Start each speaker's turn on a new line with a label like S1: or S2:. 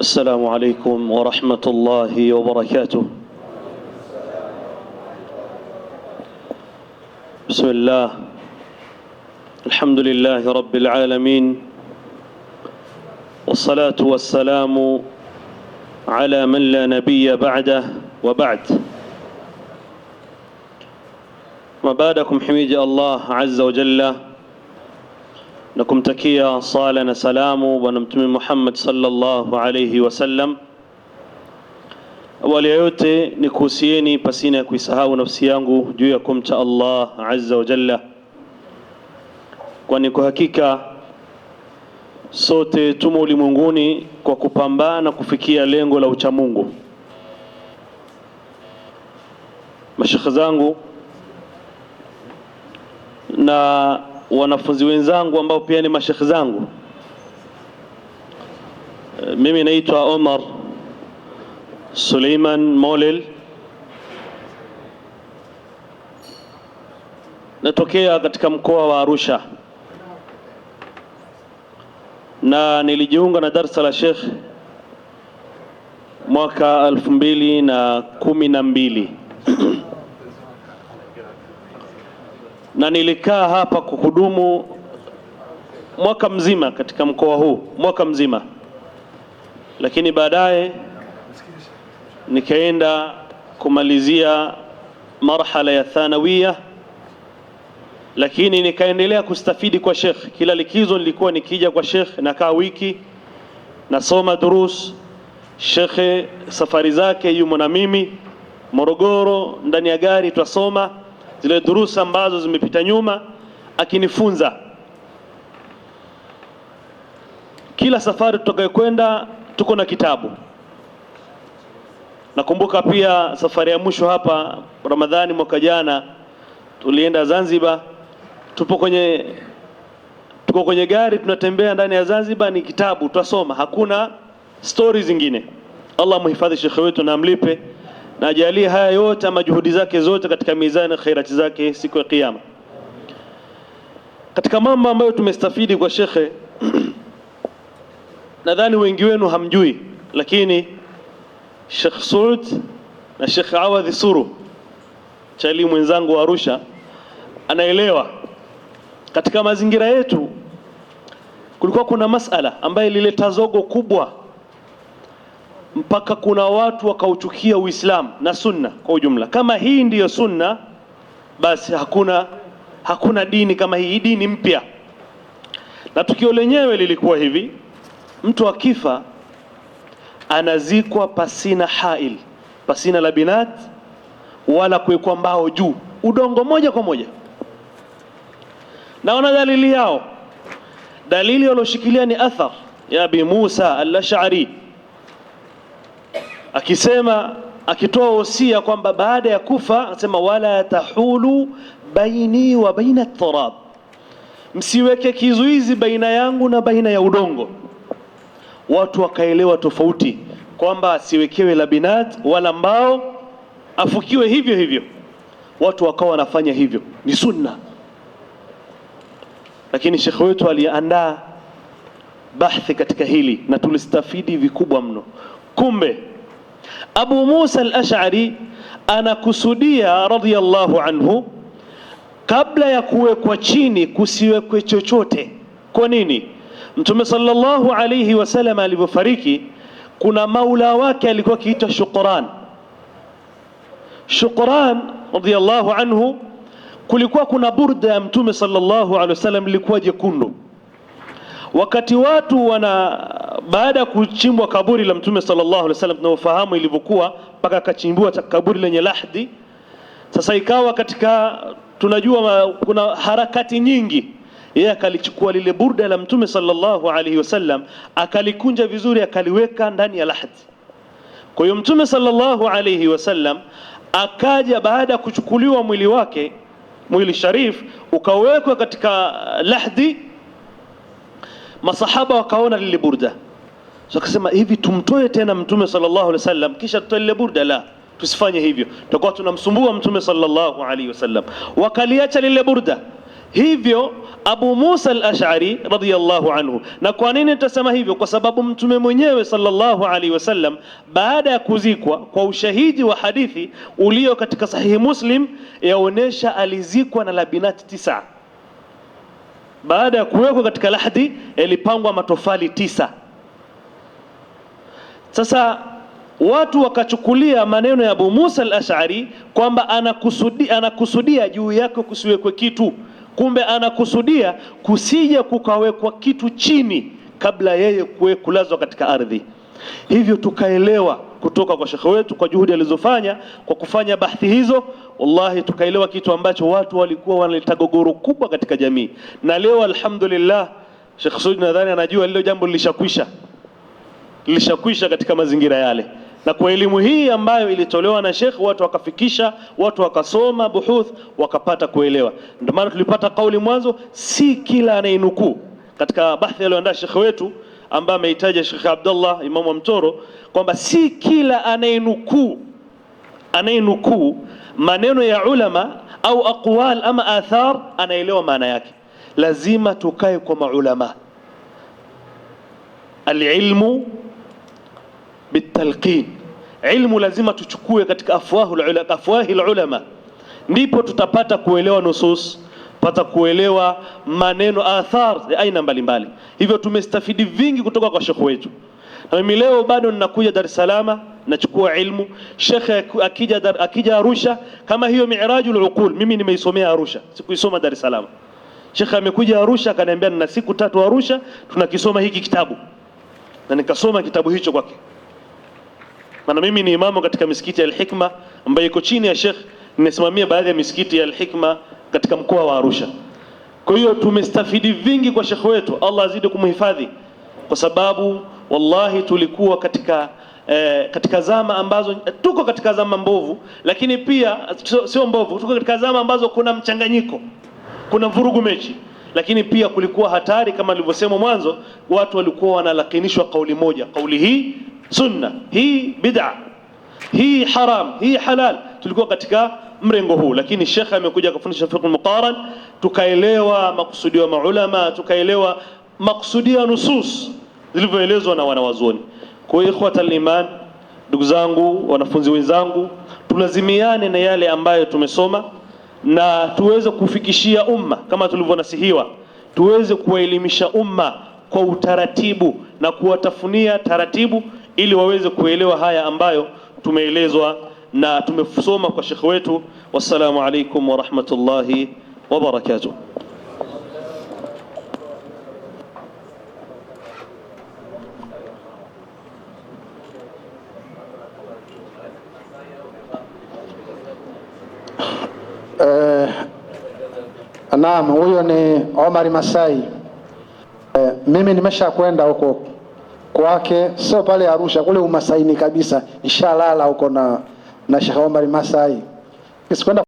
S1: السلام عليكم ورحمة الله وبركاته. بسم الله، الحمد لله رب العالمين، والصلاة والسلام على من لا نبي بعده وبعد. ما بعدكم حميد الله عز وجل، nakumtakia sala na salamu bwana mtume Muhammad sallallahu alayhi wasallam. Awali yote ni kuhusieni pasina ya kuisahau nafsi yangu juu ya kumcha Allah azza wa jalla, kwani kwa hakika sote tumo ulimwenguni kwa kupambana kufikia lengo la uchamungu. Mashekhe zangu na wanafunzi wenzangu ambao pia ni mashekhe zangu, mimi naitwa Omar Suleiman Molel, natokea katika mkoa wa Arusha, na nilijiunga na darasa la Sheikh mwaka 2012 na nilikaa hapa kuhudumu mwaka mzima katika mkoa huu, mwaka mzima. Lakini baadaye nikaenda kumalizia marhala ya thanawia, lakini nikaendelea kustafidi kwa Sheikh. Kila likizo nilikuwa nikija kwa Sheikh, nakaa wiki nasoma durus. Sheikh safari zake yumo na mimi Morogoro, ndani ya gari twasoma zile durusa ambazo zimepita nyuma, akinifunza. Kila safari tutakayokwenda tuko na kitabu. Nakumbuka pia safari ya mwisho hapa Ramadhani mwaka jana, tulienda Zanzibar. Tuko kwenye gari tunatembea ndani ya Zanzibar, ni kitabu twasoma, hakuna stories zingine. Allah muhifadhi Sheikh wetu na amlipe, na ajalie haya yote ama juhudi zake zote katika mizani khairati zake siku ya kiyama. Katika mambo ambayo tumestafidi kwa Sheikh, nadhani wengi wenu hamjui, lakini Sheikh Saud na Sheikh Awadhi Suru, chali mwenzangu wa Arusha, anaelewa. Katika mazingira yetu kulikuwa kuna masala ambayo ilileta zogo kubwa, mpaka kuna watu wakauchukia Uislamu na sunna kwa ujumla. Kama hii ndiyo sunna, basi hakuna dini kama hii, dini mpya. Na tukio lenyewe lilikuwa hivi: mtu akifa anazikwa pasina hail, pasina labinat wala kuwekwa mbao juu, udongo moja kwa moja. Na wana dalili yao, dalili walioshikilia ni athar ya Abi Musa al-Ash'ari, akisema, akitoa wosia kwamba baada ya kufa, asema wala tahulu baini wa baina at-turab, msiweke kizuizi baina yangu na baina ya udongo. Watu wakaelewa tofauti kwamba asiwekewe labinat wala mbao, afukiwe hivyo hivyo. Watu wakawa wanafanya hivyo, ni sunna. Lakini Sheikh wetu aliandaa bahthi katika hili na tulistafidi vikubwa mno. Kumbe Abu Musa al-Ash'ari anakusudia radhiyallahu anhu, kabla ya kuwekwa chini kusiwekwe chochote. Kwa nini? Mtume sallallahu alayhi wasallam alipofariki, kuna maula wake alikuwa akiitwa Shukran radhiyallahu anhu. Kulikuwa kuna burda ya Mtume sallallahu alayhi wasallam ilikuwa jekundu. Wakati watu baada ya kuchimbwa kaburi la Mtume sallallahu alaihi wasallam, tunaofahamu ilivyokuwa mpaka akachimbua kaburi lenye lahdi. Sasa ikawa tunajua kuna harakati nyingi. Yeye akalichukua lile burda la Mtume sallallahu alaihi wasallam, akalikunja vizuri, akaliweka ndani ya lahdi. Kwa hiyo Mtume sallallahu alaihi wasallam akaja, baada ya kuchukuliwa mwili wake, mwili sharif ukawekwa katika lahdi, masahaba wakaona lile burda. So akasema, hivi tumtoe tena Mtume sallallahu alaihi wasallam kisha tutoe lile burda? La, tusifanye hivyo, tutakuwa tunamsumbua Mtume sallallahu alaihi wasallam. Wakaliacha lile burda, Hivyo Abu Musa al-Ash'ari radhiyallahu anhu. Na kwa nini nitasema hivyo? Kwa sababu mtume mwenyewe sallallahu alaihi wasallam baada ya kuzikwa, kwa ushahidi wa hadithi ulio katika sahihi Muslim, yaonesha alizikwa na labinati 9. Baada ya kuwekwa katika lahdi yalipangwa matofali 9. Sasa watu wakachukulia maneno ya Abu Musa al-Ash'ari kwamba anakusudia juu yake kusiwekwe kitu. Kumbe anakusudia kusija kukawekwa kitu chini kabla yeye kulazwa katika ardhi. Hivyo tukaelewa kutoka kwa shekhe wetu, kwa juhudi alizofanya kwa kufanya bahthi hizo, wallahi tukaelewa kitu ambacho watu walikuwa wanaleta gogoro kubwa katika jamii. Na leo alhamdulillah, Sheikh Sudi nadhani anajua lile jambo lilishakwisha katika mazingira yale. Na kwa elimu hii ambayo ilitolewa na Sheikh, watu wakafikisha, watu wakasoma buhuth, wakapata kuelewa. Ndio maana tulipata kauli mwanzo, si kila anayenukuu katika bahthi aliyoandaa Sheikh wetu ambaye ameitaja Sheikh Abdullah Imam wa Mtoro, kwamba si kila anayenukuu maneno ya ulama au aqwal ama athar anaelewa maana yake. Lazima tukae kwa maulama. Alilmu bitalqin, ilmu lazima tuchukue katika afwahi ulama, ndipo tutapata kuelewa nusus, pata kuelewa maneno athar ya aina mbalimbali. Hivyo tumestafidi vingi kutoka kwa shekhu wetu. Na mimi leo bado ninakuja Dar es Salaam nachukua ilmu. Shekhe akija Arusha, kama hiyo Mi'rajul Uqul mimi nimeisomea Arusha, sikuisoma Dar es Salaam. Shekhe amekuja Arusha akaniambia nina siku 3 Arusha tunakisoma hiki kitabu, na nikasoma kitabu hicho kwake. Maana mimi ni imamu katika misikiti ya Al-Hikma ambayo iko chini ya Sheikh, nimesimamia baadhi ya misikiti ya Al-Hikma katika mkoa wa Arusha. Kwa hiyo tumestafidi vingi kwa Sheikh wetu, Allah azidi kumhifadhi, kwa sababu wallahi tulikuwa katika zama ambazo tuko katika zama mbovu, lakini pia sio mbovu, tuko katika zama ambazo kuna mchanganyiko, kuna vurugu mechi, lakini pia kulikuwa hatari kama nilivyosema mwanzo. Watu walikuwa wanalakinishwa kauli moja, kauli hii sunna, hii bid'a, hii haram, hii halal. Tulikuwa katika mrengo huu, lakini Sheikh amekuja kufundisha fiqh muqaran, tukaelewa makusudio ya maulama, tukaelewa makusudio ya nusus zilivyoelezwa na wanawazuoni. Kwa hiyo ikhwatal iman, ndugu zangu, wanafunzi wenzangu, tulazimiane na yale ambayo tumesoma na tuweze kufikishia umma kama tulivyonasihiwa, tuweze kuwaelimisha umma kwa utaratibu na kuwatafunia taratibu, ili waweze kuelewa haya ambayo tumeelezwa na tumesoma kwa Sheikh wetu. Wassalamu alaikum wa rahmatullahi wa barakatuh.
S2: Naam, huyo ni Omar Masai. Mimi nimesha kwenda huko kwake, sio pale Arusha, kule Umasaini kabisa. Inshallah huko na Sheikh Omar Masai. Kisikwenda